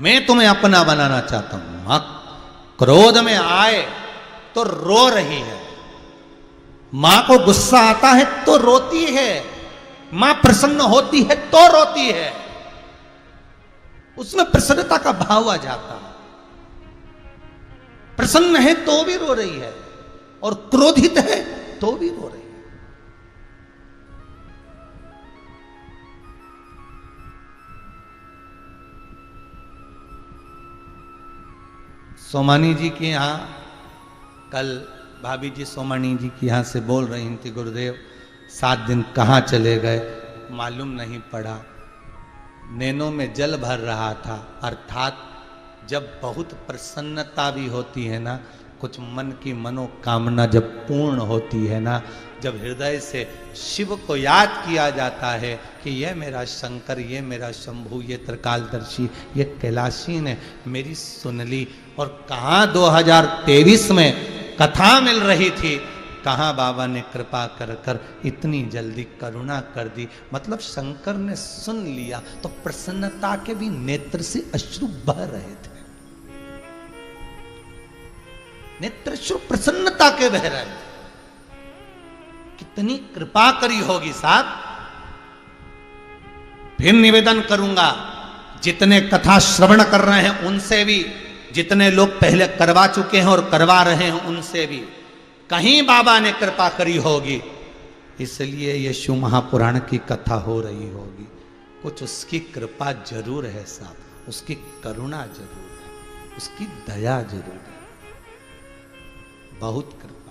मैं तुम्हें अपना बनाना चाहता हूं। मां क्रोध में आए तो रो रही है, मां को गुस्सा आता है तो रोती है, मां प्रसन्न होती है तो रोती है, उसमें प्रसन्नता का भाव आ जाता है। प्रसन्न है तो भी रो रही है और क्रोधित है तो भी रो रही है। सोमानी जी के यहां कल भाभी जी सोमानी जी के यहां से बोल रही थी, गुरुदेव 7 दिन कहां चले गए मालूम नहीं पड़ा, नैनों में जल भर रहा था। अर्थात जब बहुत प्रसन्नता भी होती है ना, कुछ मन की मनोकामना जब पूर्ण होती है ना, जब हृदय से शिव को याद किया जाता है कि यह मेरा शंकर, ये मेरा शंभु, ये त्रिकालदर्शी, ये कैलाशी ने मेरी सुन ली। और कहाँ 2023 में कथा मिल रही थी, कहाँ बाबा ने कृपा कर कर इतनी जल्दी करुणा कर दी। मतलब शंकर ने सुन लिया तो प्रसन्नता के भी नेत्र से अश्रु बह रहे थे, नेत्र प्रसन्नता के बह रहे थे। कितनी कृपा करी होगी साहब। फिर निवेदन करूंगा, जितने कथा श्रवण कर रहे हैं उनसे भी, जितने लोग पहले करवा चुके हैं और करवा रहे हैं उनसे भी, कहीं बाबा ने कृपा करी होगी, इसलिए ये शिव महापुराण की कथा हो रही होगी। कुछ उसकी कृपा जरूर है साहब, उसकी करुणा जरूर है, उसकी दया जरूर है, बहुत कृपा।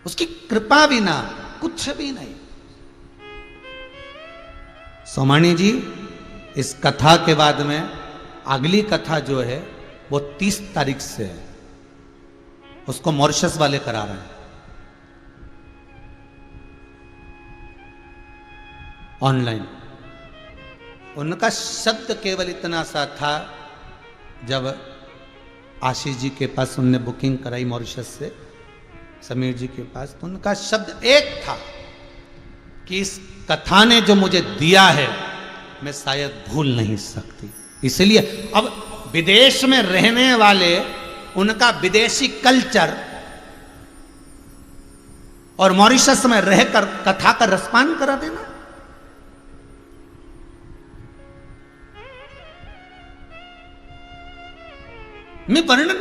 उसकी कृपा बिना कुछ भी नहीं। सोमानी जी इस कथा के बाद में अगली कथा जो है वो 30 तारीख से है, उसको मॉरिशस वाले करा रहे हैं ऑनलाइन। उनका शब्द केवल इतना सा था, जब आशीष जी के पास उनने बुकिंग कराई मॉरिशस से, समीर जी के पास, तो उनका शब्द एक था कि इस कथा ने जो मुझे दिया है मैं शायद भूल नहीं सकती। इसलिए अब विदेश में रहने वाले, उनका विदेशी कल्चर और मॉरिशस में रहकर कथा का रसपान करा देना। मैं वर्णन,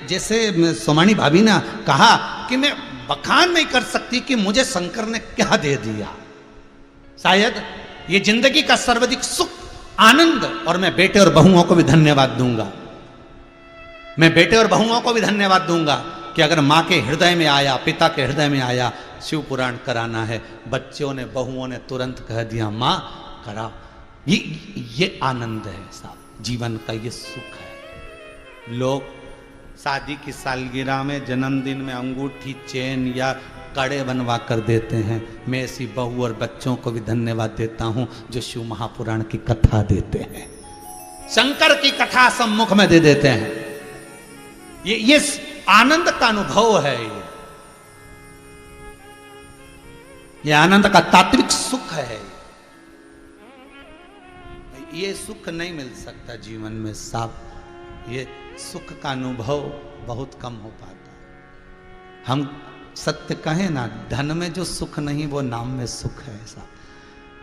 जैसे सोमानी भाभी ने कहा कि मैं बखान नहीं कर सकती कि मुझे शंकर ने क्या दे दिया। शायद ये जिंदगी का सर्वाधिक सुख, आनंद, और मैं बेटे और बहुओं को भी धन्यवाद दूंगा, मैं बेटे और बहुओं को भी धन्यवाद दूंगा कि अगर माँ के हृदय में आया, पिता के हृदय में आया शिव पुराण कराना है, बच्चों ने, बहुओं ने तुरंत कह दिया माँ करा। ये आनंद है साहब, जीवन का ये सुख है। लोग शादी की सालगिरह में, जन्मदिन में अंगूठी, चेन या कड़े बनवा कर देते हैं। मैं ऐसी बहू और बच्चों को भी धन्यवाद देता हूं जो शिव महापुराण की कथा देते हैं, शंकर की कथा सम्मुख में दे देते हैं। ये आनंद का अनुभव है, ये आनंद का तात्विक सुख है। ये सुख नहीं मिल सकता जीवन में साहब, ये सुख का अनुभव बहुत कम हो पाता। हम सत्य कहें ना, धन में जो सुख नहीं वो नाम में सुख है। ऐसा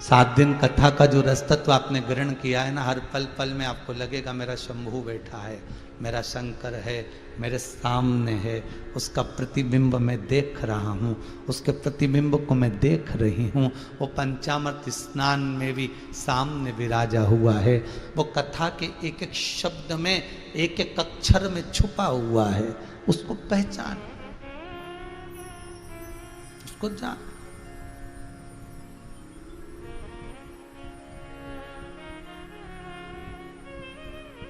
7 दिन कथा का जो रसतत्व आपने ग्रहण किया है ना, हर पल पल में आपको लगेगा मेरा शंभू बैठा है, मेरा शंकर है, मेरे सामने है, उसका प्रतिबिंब मैं देख रहा हूँ, उसके प्रतिबिंब को मैं देख रही हूँ। वो पंचामृत स्नान में भी सामने विराजा हुआ है, वो कथा के एक एक शब्द में, एक एक अक्षर में छुपा हुआ है। उसको पहचान, उसको जान।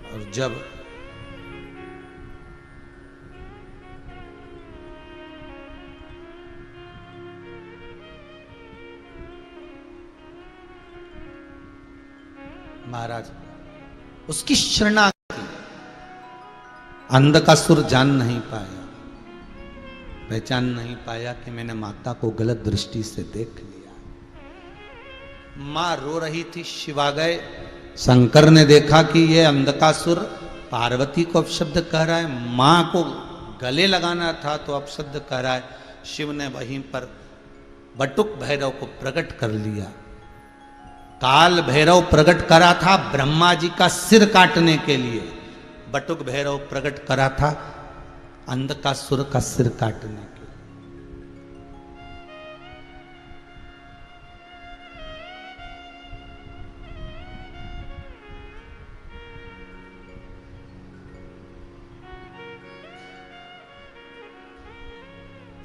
और जब महाराज उसकी शरणागति, अंध का सुर जान नहीं पाया, पहचान नहीं पाया कि मैंने माता को गलत दृष्टि से देख लिया। मां रो रही थी, शिव आ गए। शंकर ने देखा कि ये अंधकासुर पार्वती को अपशब्द कह रहा है, मां को गले लगाना था तो अपशब्द कह रहा है। शिव ने वहीं पर बटुक भैरव को प्रकट कर लिया। काल भैरव प्रकट करा था ब्रह्मा जी का सिर काटने के लिए, बटुक भैरव प्रकट करा था अंधकासुर का सिर काटने के लिए।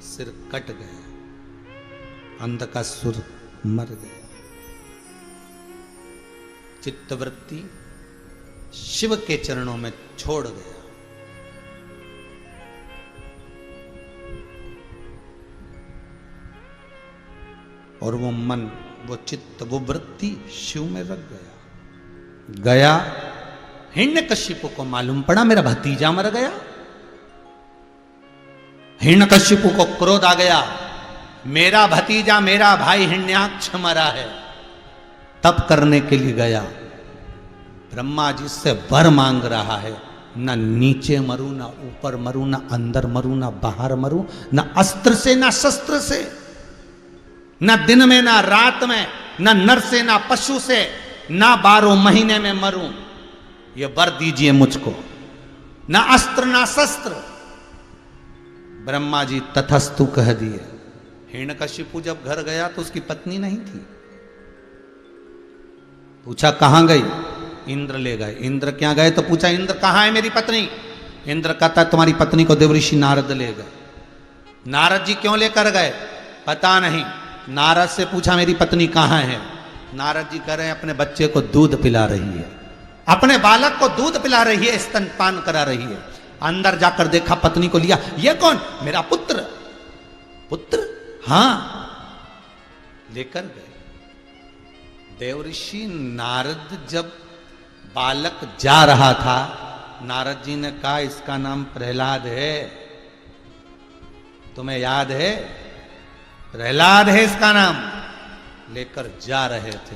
सिर कट गया, अंधकासुर मर गया। चित्तवृत्ति शिव के चरणों में छोड़ गया। और वो मन, वो चित्त, वो वृत्ति शिव में रख गया। हिरण्यकशिपु को मालूम पड़ा मेरा भतीजा मर गया। हिरण्यकशिपु को क्रोध आ गया, मेरा भतीजा, मेरा भाई हिरण्याक्ष मरा है। तप करने के लिए गया, ब्रह्मा जी से वर मांग रहा है, ना नीचे मरूं, ना ऊपर मरूं, ना अंदर मरूं, ना बाहर मरूं, ना अस्त्र से ना शस्त्र से, ना दिन में ना रात में, ना नर से ना पशु से, ना 12 महीने में मरूं, ये वर दीजिए मुझको। ना अस्त्र ना शस्त्र। ब्रह्मा जी तथस्तु कह दिए। हिरण्यकशिपु जब घर गया तो उसकी पत्नी नहीं थी। पूछा कहां गई? इंद्र ले गए। इंद्र क्या गए? तो पूछा इंद्र कहां है मेरी पत्नी? इंद्र कहता तुम्हारी पत्नी को देवऋषि नारद ले गए। नारद जी क्यों लेकर गए? पता नहीं। नारद से पूछा मेरी पत्नी कहां है? नारद जी कह रहे हैं अपने बच्चे को दूध पिला रही है, अपने बालक को दूध पिला रही है, स्तनपान करा रही है। अंदर जाकर देखा, पत्नी को लिया। ये कौन? मेरा पुत्र। पुत्र? हां। लेकर गए। देवऋषि नारद जब बालक जा रहा था, नारद जी ने कहा इसका नाम प्रहलाद है। तुम्हें याद है? प्रहलाद है इसका नाम। लेकर जा रहे थे।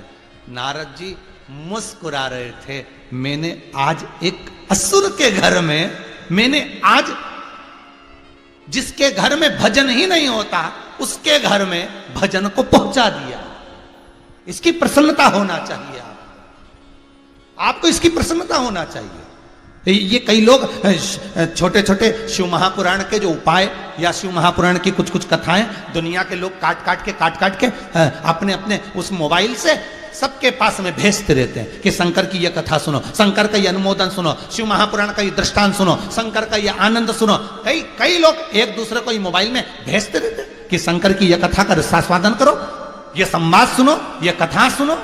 नारद जी मुस्कुरा रहे थे, मैंने आज एक असुर के घर में, मैंने आज जिसके घर में भजन ही नहीं होता उसके घर में भजन को पहुंचा दिया। इसकी प्रसन्नता होना चाहिए। आपको इसकी प्रसन्नता होना चाहिए। ये कई लोग छोटे छोटे शिव महापुराण के जो उपाय या शिव महापुराण की कुछ कुछ कथाएं दुनिया के लोग काट काट के अपने अपने उस मोबाइल से सबके पास में भेजते रहते हैं कि शंकर की यह कथा सुनो, शंकर का यह अनुमोदन सुनो, शिव महापुराण का ये दृष्टांत सुनो, शंकर का यह आनंद सुनो। कई लोग एक दूसरे को ये मोबाइल में भेजते रहते हैं कि शंकर की यह कथा का रसास्वादन करो, यह संवाद सुनो, यह कथा सुनो।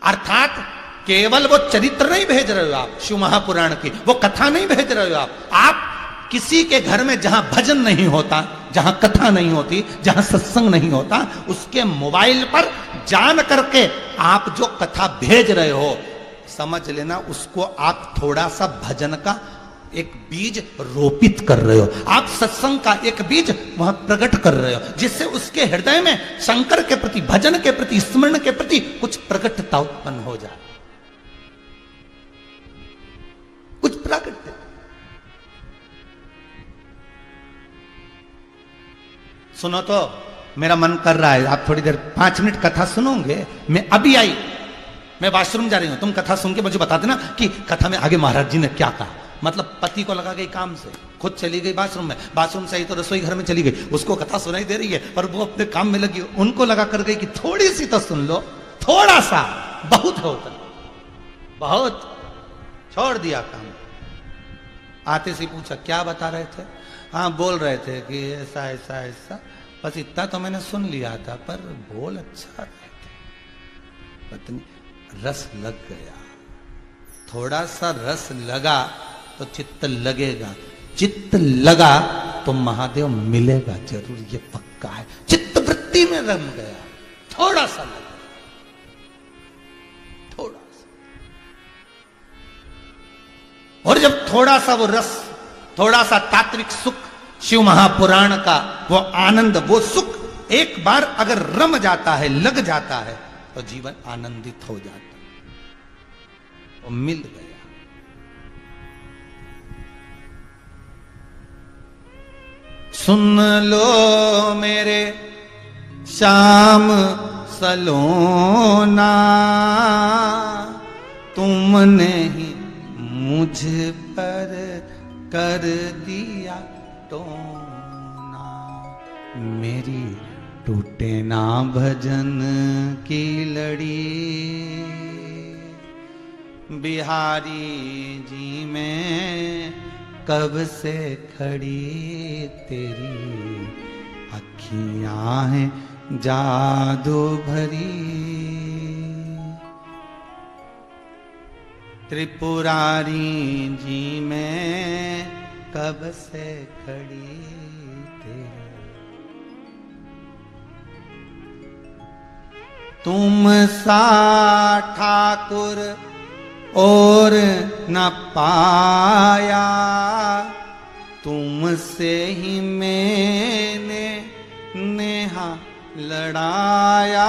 अर्थात केवल वो चरित्र नहीं भेज रहे हो आप शिव महापुराण की, वो कथा नहीं भेज रहे हो आप किसी के घर में जहां भजन नहीं होता, जहां कथा नहीं होती, जहां सत्संग नहीं होता, उसके मोबाइल पर जान करके आप जो कथा भेज रहे हो, समझ लेना उसको आप थोड़ा सा भजन का एक बीज रोपित कर रहे हो, आप सत्संग का एक बीज वहां प्रकट कर रहे हो, जिससे उसके हृदय में शंकर के प्रति, भजन के प्रति, स्मरण के प्रति कुछ प्रकटता उत्पन्न हो जाए, कुछ प्रकट। सुनो तो मेरा मन कर रहा है, आप थोड़ी देर 5 मिनट कथा सुनोगे। मैं अभी आई, मैं वॉशरूम जा रही हूं, तुम कथा सुन के मुझे बता देना कि कथा में आगे महाराज जी ने क्या कहा। मतलब पति को लगा गई काम से, खुद चली गई बाथरूम में, बाथरूम से आई तो रसोई घर में चली गई, उसको कथा सुनाई दे रही है पर वो अपने काम में लगी, उनको लगा कर गई कि थोड़ी सी तो सुन लो, थोड़ा सा, बहुत है उतना, बहुत। छोड़ दिया काम। आते से पूछा क्या बता रहे थे? हाँ बोल रहे थे कि ऐसा ऐसा ऐसा, बस इतना तो मैंने सुन लिया था, पर बोल अच्छा रहे थे। पत्नी, रस लग गया, थोड़ा सा रस लगा तो चित्त लगेगा, चित्त लगा तो महादेव मिलेगा जरूर, ये पक्का है। चित्त वृत्ति में रम गया, थोड़ा सा लगा, थोड़ा सा। और जब थोड़ा सा वो रस, थोड़ा सा तात्विक सुख शिव महापुराण का वो आनंद, वो सुख एक बार अगर रम जाता है, लग जाता है, तो जीवन आनंदित हो जाता है। वो मिल गया। सुन लो मेरे श्याम सलोना, तुमने ही मुझ पर कर दिया टोना। मेरी टूटे ना भजन की लड़ी, बिहारी जी में कब से खड़ी तेरी अखियां हैं जादू भरी। त्रिपुरारी जी में कब से खड़ी तेरी, तुम सा ठाकुर और न पाया, तुमसे ही मैंने नेहा लड़ाया,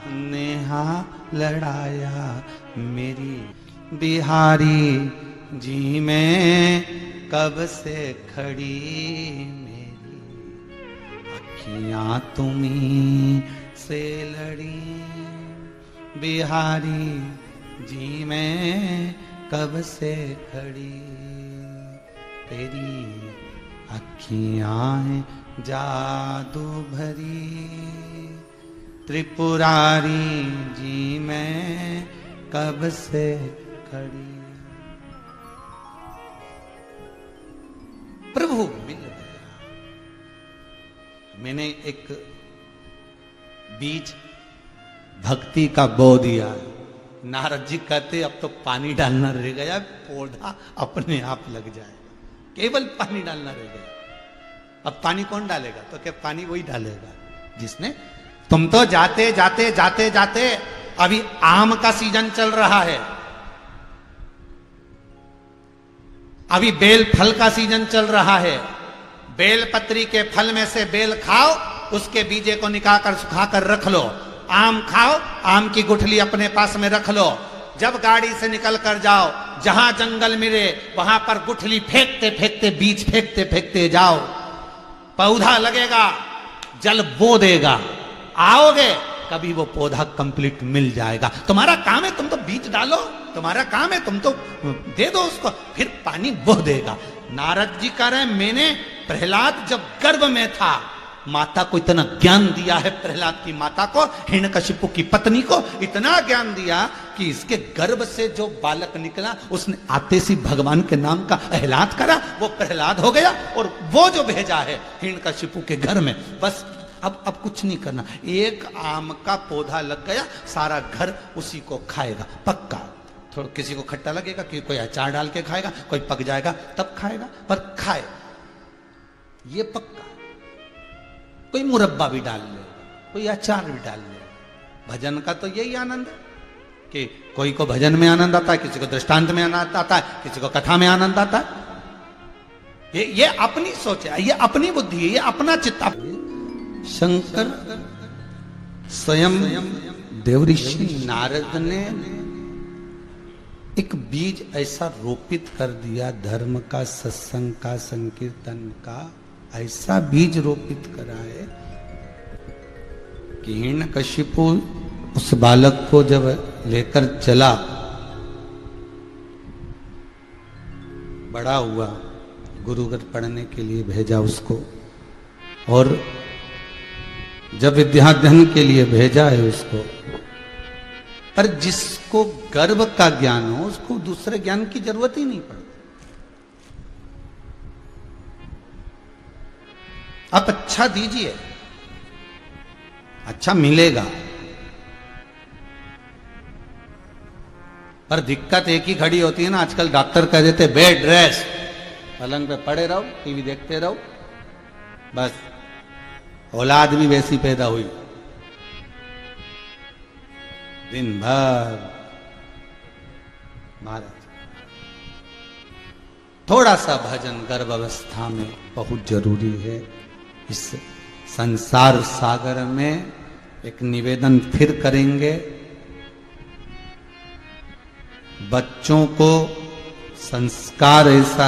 नेहा लड़ाया। मेरी बिहारी जी में कब से खड़ी मेरी अखियां तुम्हीं से लड़ी। बिहारी जी में कब से खड़ी तेरी अखियां हैं जादू भरी। त्रिपुरारी जी में कब से खड़ी। प्रभु मिल गया। मैंने एक बीज भक्ति का बो दिया। नारद जी कहते अब तो पानी डालना रह गया, पौधा अपने आप लग जाए, केवल पानी डालना रह गया। अब पानी कौन डालेगा? तो क्या पानी वही डालेगा जिसने। तुम तो जाते जाते जाते जाते, अभी आम का सीजन चल रहा है, अभी बेल फल का सीजन चल रहा है। बेल पत्री के फल में से बेल खाओ, उसके बीजे को निकाल कर सुखा कर रख लो। आम खाओ, आम की गुठली अपने पास में रख लो। जब गाड़ी से निकल कर जाओ, जहां जंगल मिले वहां पर गुठली फेंकते फेंकते, बीज फेंकते फेंकते जाओ। पौधा लगेगा, जल बो देगा, आओगे कभी वो पौधा कंप्लीट मिल जाएगा। तुम्हारा काम है तुम तो बीज डालो, तुम्हारा काम है तुम तो दे दो उसको, फिर पानी बह देगा। नारद जी कह रहे हैं मैंने प्रहलाद जब गर्भ में था, माता को इतना ज्ञान दिया है, प्रहलाद की माता को, हिरण्यकशिपु की पत्नी को इतना ज्ञान दिया कि इसके गर्भ से जो बालक निकला उसने आते सी भगवान के नाम का एहलाद करा, वो प्रहलाद हो गया। और वो जो भेजा है हिरण्यकशिपु के घर में, बस अब कुछ नहीं करना। एक आम का पौधा लग गया, सारा घर उसी को खाएगा पक्का। थोड़ा किसी को खट्टा लगेगा कि कोई अचार डाल के खाएगा, कोई पक जाएगा तब खाएगा, पर खाए ये पक्का। कोई मुरब्बा भी डाल लेगा, कोई अचार भी डाल लेगा। भजन का तो यही आनंद है कि कोई को भजन में आनंद आता है, किसी को दृष्टांत में आनंद आता है, किसी को कथा में आनंद आता है। ये अपनी सोच है, ये अपनी बुद्धि है, ये अपना चित्त। शंकर स्वयं देवऋषि नारद ने एक बीज ऐसा रोपित कर दिया, धर्म का, सत्संग का, संकीर्तन का, ऐसा बीज रोपित करा है कि हिरण्यकशिपु उस बालक को जब लेकर चला, बड़ा हुआ, गुरुकुल पढ़ने के लिए भेजा उसको, और जब विद्याध्ययन के लिए भेजा है उसको, पर जिसको गर्भ का ज्ञान हो उसको दूसरे ज्ञान की जरूरत ही नहीं पड़ती। आप अच्छा दीजिए, अच्छा मिलेगा, पर दिक्कत एक ही खड़ी होती है ना, आजकल डॉक्टर कह देते बेड रेस्ट, पलंग पे पड़े रहो, टीवी देखते रहो, बस। औलाद भी वैसी पैदा हुई, दिन भर। महाराज थोड़ा सा भजन गर्भ अवस्था में बहुत जरूरी है। इस संसार सागर में एक निवेदन फिर करेंगे, बच्चों को संस्कार ऐसा